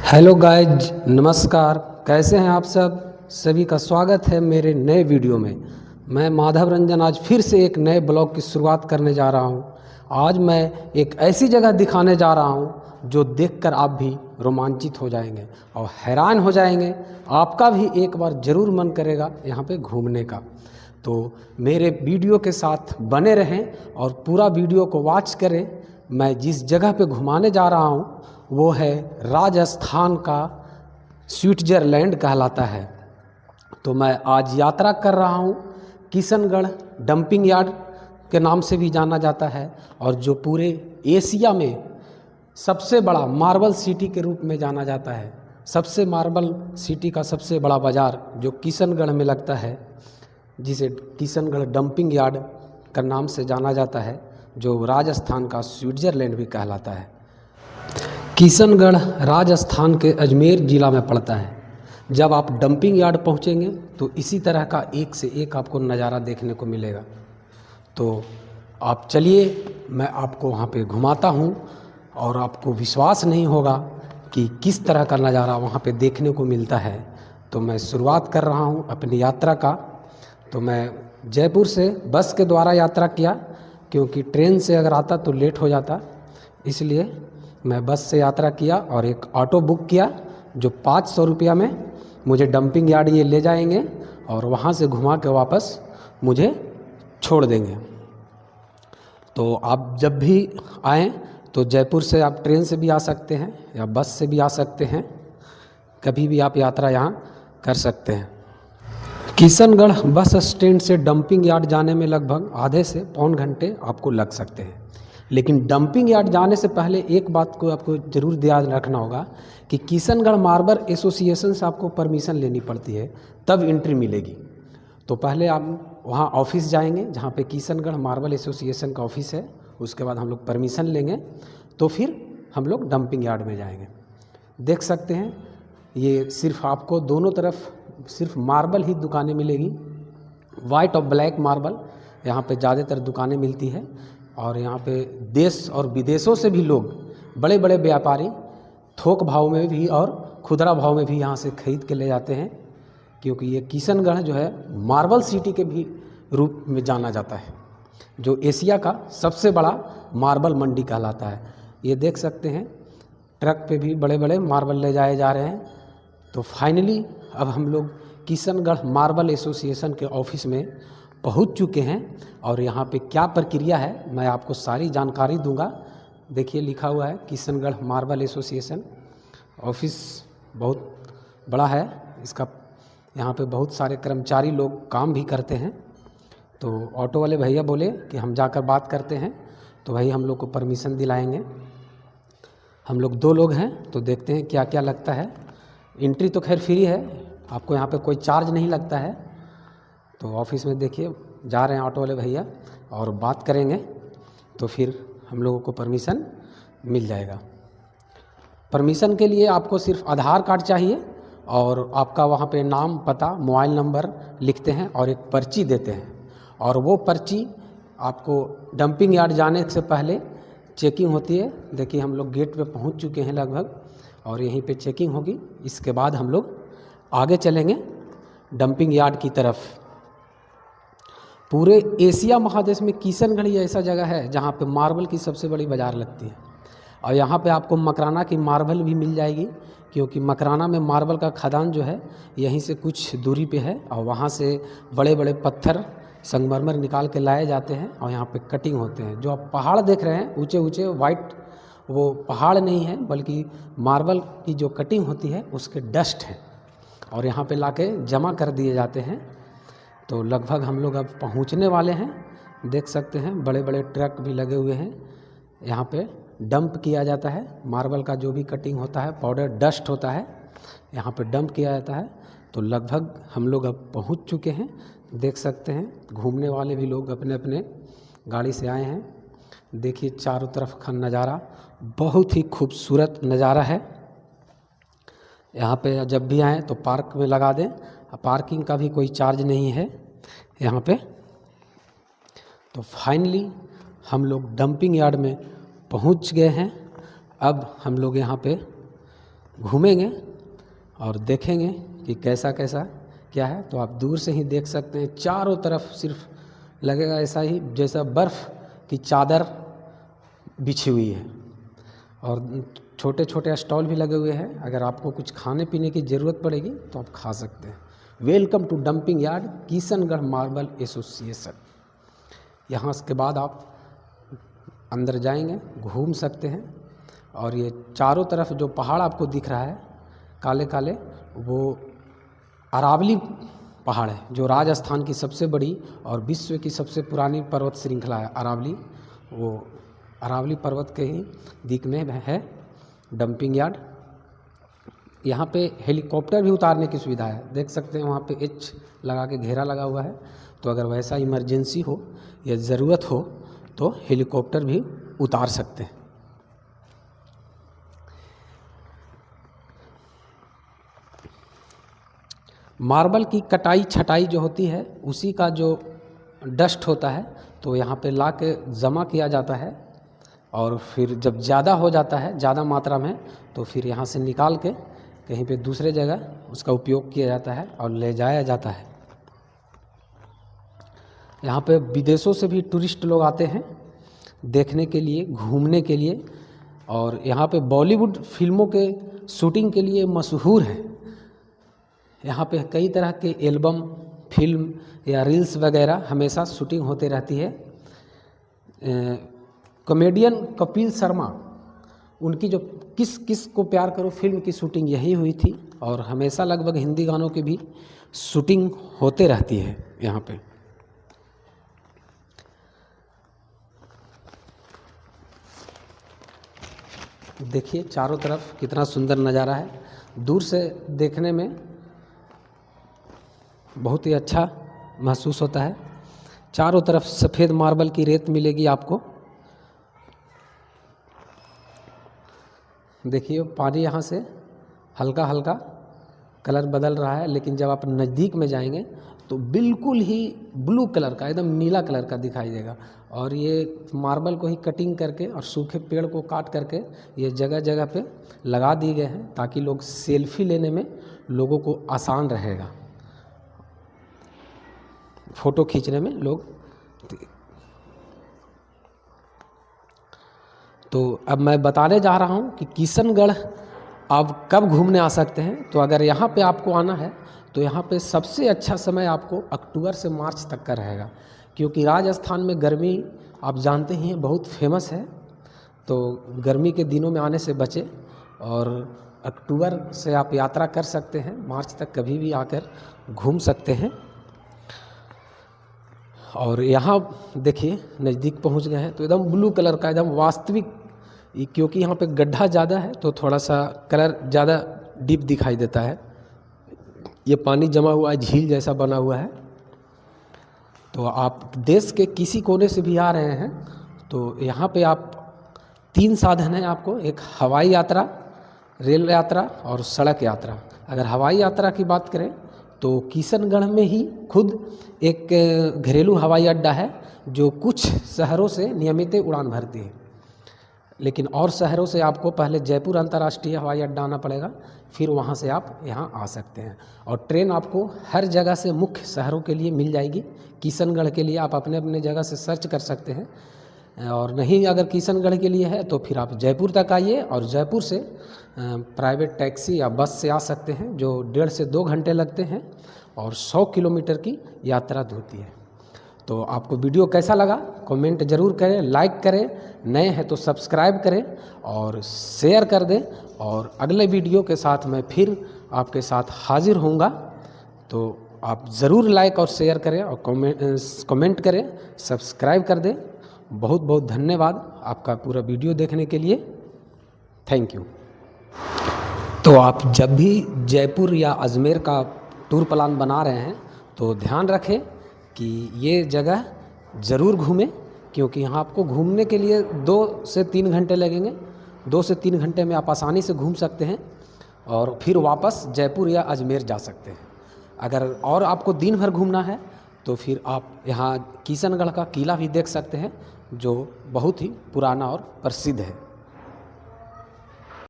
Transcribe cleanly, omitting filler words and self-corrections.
Hello guys, नमस्कार। कैसे हैं आप सब? सभी का स्वागत है मेरे नए वीडियो में। मैं माधव रंजन आज फिर से एक नए ब्लॉग की शुरुआत करने जा रहा हूं। आज मैं एक ऐसी जगह दिखाने जा रहा हूं जो देखकर आप भी रोमांचित हो जाएंगे और हैरान हो जाएंगे। आपका भी एक बार ज़रूर मन करेगा यहाँ पे घूमने का। तो मेरे वीडियो के साथ बने रहें और पूरा वीडियो को वॉच करें। मैं जिस जगह पे घुमाने जा रहा हूँ वो है राजस्थान का स्विट्ज़रलैंड कहलाता है। तो मैं आज यात्रा कर रहा हूँ किशनगढ़ डंपिंग यार्ड के नाम से भी जाना जाता है और जो पूरे एशिया में सबसे बड़ा मार्बल सिटी के रूप में जाना जाता है। सबसे मार्बल सिटी का सबसे बड़ा बाज़ार जो किशनगढ़ में लगता है, जिसे किशनगढ़ डंपिंग यार्ड का नाम से जाना जाता है, जो राजस्थान का स्विट्ज़रलैंड भी कहलाता है। किशनगढ़ राजस्थान के अजमेर ज़िला में पड़ता है। जब आप डंपिंग यार्ड पहुंचेंगे तो इसी तरह का एक से एक आपको नज़ारा देखने को मिलेगा। तो आप चलिए, मैं आपको वहां पे घुमाता हूं और आपको विश्वास नहीं होगा कि किस तरह का नज़ारा वहां पे देखने को मिलता है। तो मैं शुरुआत कर रहा हूं अपनी यात्रा का। तो मैं जयपुर से बस के द्वारा यात्रा किया, क्योंकि ट्रेन से अगर आता तो लेट हो जाता, इसलिए मैं बस से यात्रा किया और एक ऑटो बुक किया जो 500 रुपया में मुझे डंपिंग यार्ड ये ले जाएंगे और वहाँ से घुमा के वापस मुझे छोड़ देंगे। तो आप जब भी आएँ तो जयपुर से आप ट्रेन से भी आ सकते हैं या बस से भी आ सकते हैं। कभी भी आप यात्रा यहाँ कर सकते हैं। किशनगढ़ बस स्टैंड से डंपिंग यार्ड जाने में लगभग आधे से पौन घंटे आपको लग सकते हैं। लेकिन डंपिंग यार्ड जाने से पहले एक बात को आपको ज़रूर ध्यान रखना होगा कि किशनगढ़ मार्बल एसोसिएशन से आपको परमिशन लेनी पड़ती है, तब एंट्री मिलेगी। तो पहले आप वहाँ ऑफिस जाएंगे जहाँ पे किशनगढ़ मार्बल एसोसिएशन का ऑफिस है। उसके बाद हम लोग परमिशन लेंगे तो फिर हम लोग डंपिंग यार्ड में जाएंगे। देख सकते हैं ये सिर्फ आपको दोनों तरफ सिर्फ मार्बल ही दुकानें मिलेगी, वाइट और ब्लैक मार्बल यहाँ पे ज़्यादातर दुकानें मिलती है। और यहाँ पे देश और विदेशों से भी लोग, बड़े बड़े व्यापारी थोक भाव में भी और खुदरा भाव में भी यहाँ से खरीद के ले जाते हैं, क्योंकि ये किशनगढ़ जो है मार्बल सिटी के भी रूप में जाना जाता है, जो एशिया का सबसे बड़ा मार्बल मंडी कहलाता है। ये देख सकते हैं ट्रक पे भी बड़े बड़े मार्बल ले जाए जा रहे हैं। तो फाइनली अब हम लोग किशनगढ़ मार्बल एसोसिएशन के ऑफिस में पहुंच चुके हैं और यहाँ पे क्या प्रक्रिया है मैं आपको सारी जानकारी दूंगा। देखिए लिखा हुआ है किशनगढ़ मार्बल एसोसिएशन। ऑफिस बहुत बड़ा है इसका, यहाँ पे बहुत सारे कर्मचारी लोग काम भी करते हैं। तो ऑटो वाले भैया बोले कि हम जाकर बात करते हैं, तो भाई हम लोग को परमिशन दिलाएंगे। हम लोग 2 लोग हैं, तो देखते हैं क्या क्या लगता है। एंट्री तो खैर फ्री है, आपको यहाँ पे कोई चार्ज नहीं लगता है। तो ऑफिस में देखिए जा रहे हैं ऑटो वाले भैया और बात करेंगे तो फिर हम लोगों को परमिशन मिल जाएगा। परमिशन के लिए आपको सिर्फ आधार कार्ड चाहिए और आपका वहाँ पे नाम, पता, मोबाइल नंबर लिखते हैं और एक पर्ची देते हैं। और वो पर्ची आपको डंपिंग यार्ड जाने से पहले चेकिंग होती है। देखिए हम लोग गेट पे पहुँच चुके हैं लगभग, और यहीं पे चेकिंग होगी। इसके बाद हम लोग आगे चलेंगे डंपिंग यार्ड की तरफ। पूरे एशिया महादेश में किशनगढ़ ही ऐसा जगह है जहाँ पे मार्बल की सबसे बड़ी बाज़ार लगती है। और यहाँ पे आपको मकराना की मार्बल भी मिल जाएगी, क्योंकि मकराना में मार्बल का खदान जो है यहीं से कुछ दूरी पे है और वहाँ से बड़े बड़े पत्थर संगमरमर निकाल के लाए जाते हैं और यहाँ पे कटिंग होते हैं। जो आप पहाड़ देख रहे हैं ऊंचे ऊंचे वाइट, वो पहाड़ नहीं है बल्कि मार्बल की जो कटिंग होती है उसके डस्ट है और यहाँ पे लाके जमा कर दिए जाते हैं। तो लगभग हम लोग अब पहुँचने वाले हैं। देख सकते हैं बड़े बड़े ट्रक भी लगे हुए हैं। यहाँ पे डंप किया जाता है मार्बल का जो भी कटिंग होता है, पाउडर डस्ट होता है, यहाँ पे डंप किया जाता है। तो लगभग हम लोग अब पहुँच चुके हैं। देख सकते हैं घूमने वाले भी लोग अपने अपने गाड़ी से आए हैं। देखिए चारों तरफ का नज़ारा बहुत ही खूबसूरत नज़ारा है। यहाँ पे जब भी आएँ तो पार्क में लगा दें, पार्किंग का भी कोई चार्ज नहीं है यहाँ पे। तो फाइनली हम लोग डंपिंग यार्ड में पहुँच गए हैं। अब हम लोग यहाँ पे घूमेंगे और देखेंगे कि कैसा कैसा क्या है। तो आप दूर से ही देख सकते हैं, चारों तरफ सिर्फ लगेगा ऐसा ही जैसा बर्फ़ की चादर बिछी हुई है, और छोटे छोटे स्टॉल भी लगे हुए हैं। अगर आपको कुछ खाने पीने की ज़रूरत पड़ेगी तो आप खा सकते हैं। Welcome to dumping yard Kishangarh marble association. यहाँ के बाद आप अंदर जाएंगे, घूम सकते हैं। और ये चारों तरफ जो पहाड़ आपको दिख रहा है काले काले, वो अरावली पहाड़ है, जो राजस्थान की सबसे बड़ी और विश्व की सबसे पुरानी पर्वत श्रृंखला है अरावली। वो अरावली पर्वत के ही दिक में है डंपिंग यार्ड। यहाँ पे हेलीकॉप्टर भी उतारने की सुविधा है, देख सकते हैं। वहाँ पे एच लगा के घेरा लगा हुआ है, तो अगर वैसा इमरजेंसी हो या ज़रूरत हो तो हेलीकॉप्टर भी उतार सकते हैं। मार्बल की कटाई छटाई जो होती है, उसी का जो डस्ट होता है तो यहाँ पे ला के जमा किया जाता है, और फिर जब ज़्यादा हो जाता है, ज़्यादा मात्रा में, तो फिर यहाँ से निकाल के कहीं पे दूसरे जगह उसका उपयोग किया जाता है और ले जाया जाता है। यहाँ पे विदेशों से भी टूरिस्ट लोग आते हैं देखने के लिए, घूमने के लिए। और यहाँ पे बॉलीवुड फिल्मों के शूटिंग के लिए मशहूर है। यहाँ पे कई तरह के एल्बम, फिल्म या रील्स वगैरह हमेशा शूटिंग होते रहती है। कॉमेडियन कपिल शर्मा, उनकी जो किस किस को प्यार करो फिल्म की शूटिंग यही हुई थी, और हमेशा लगभग हिंदी गानों की भी शूटिंग होते रहती है यहाँ पे। देखिए चारों तरफ कितना सुंदर नज़ारा है, दूर से देखने में बहुत ही अच्छा महसूस होता है। चारों तरफ सफ़ेद मार्बल की रेत मिलेगी आपको। देखिए पानी यहाँ से हल्का हल्का कलर बदल रहा है, लेकिन जब आप नज़दीक में जाएंगे तो बिल्कुल ही ब्लू कलर का, एकदम नीला कलर का दिखाई देगा। और ये मार्बल को ही कटिंग करके और सूखे पेड़ को काट करके ये जगह जगह पे लगा दिए गए हैं, ताकि लोग सेल्फी लेने में लोगों को आसान रहेगा, फ़ोटो खींचने में लोग। तो अब मैं बताने जा रहा हूँ कि किशनगढ़ आप कब घूमने आ सकते हैं। तो अगर यहाँ पे आपको आना है तो यहाँ पे सबसे अच्छा समय आपको अक्टूबर से मार्च तक का रहेगा, क्योंकि राजस्थान में गर्मी आप जानते ही हैं बहुत फेमस है। तो गर्मी के दिनों में आने से बचे, और अक्टूबर से आप यात्रा कर सकते हैं, मार्च तक कभी भी आकर घूम सकते हैं। और यहाँ देखिए नज़दीक पहुँच गए हैं तो एकदम ब्लू कलर का, एकदम वास्तविक, क्योंकि यहाँ पे गड्ढा ज़्यादा है तो थोड़ा सा कलर ज़्यादा डीप दिखाई देता है। ये पानी जमा हुआ है, झील जैसा बना हुआ है। तो आप देश के किसी कोने से भी आ रहे हैं तो यहाँ पे आप 3 साधन हैं आपको, एक हवाई यात्रा, रेल यात्रा और सड़क यात्रा। अगर हवाई यात्रा की बात करें तो किशनगढ़ में ही खुद एक घरेलू हवाई अड्डा है, जो कुछ शहरों से नियमित उड़ान भरती है। लेकिन और शहरों से आपको पहले जयपुर अंतर्राष्ट्रीय हवाई अड्डा आना पड़ेगा, फिर वहाँ से आप यहाँ आ सकते हैं। और ट्रेन आपको हर जगह से मुख्य शहरों के लिए मिल जाएगी। किशनगढ़ के लिए आप अपने अपने जगह से सर्च कर सकते हैं, और नहीं अगर किशनगढ़ के लिए है तो फिर आप जयपुर तक आइए, और जयपुर से प्राइवेट टैक्सी या बस से आ सकते हैं, जो 1.5 से 2 घंटे लगते हैं और 100 किलोमीटर की यात्रा होती है। तो आपको वीडियो कैसा लगा कमेंट ज़रूर करें, लाइक करें, नए हैं तो सब्सक्राइब करें और शेयर कर दें। और अगले वीडियो के साथ मैं फिर आपके साथ हाजिर होऊंगा, तो आप ज़रूर लाइक और शेयर करें और कमेंट करें, सब्सक्राइब कर दें। बहुत बहुत धन्यवाद आपका पूरा वीडियो देखने के लिए, थैंक यू। तो आप जब भी जयपुर या अजमेर का टूर प्लान बना रहे हैं तो ध्यान रखें कि ये जगह ज़रूर घूमें, क्योंकि यहाँ आपको घूमने के लिए 2 से 3 घंटे लगेंगे। 2 से 3 घंटे में आप आसानी से घूम सकते हैं और फिर वापस जयपुर या अजमेर जा सकते हैं। अगर और आपको दिन भर घूमना है तो फिर आप यहाँ किशनगढ़ का किला भी देख सकते हैं, जो बहुत ही पुराना और प्रसिद्ध है।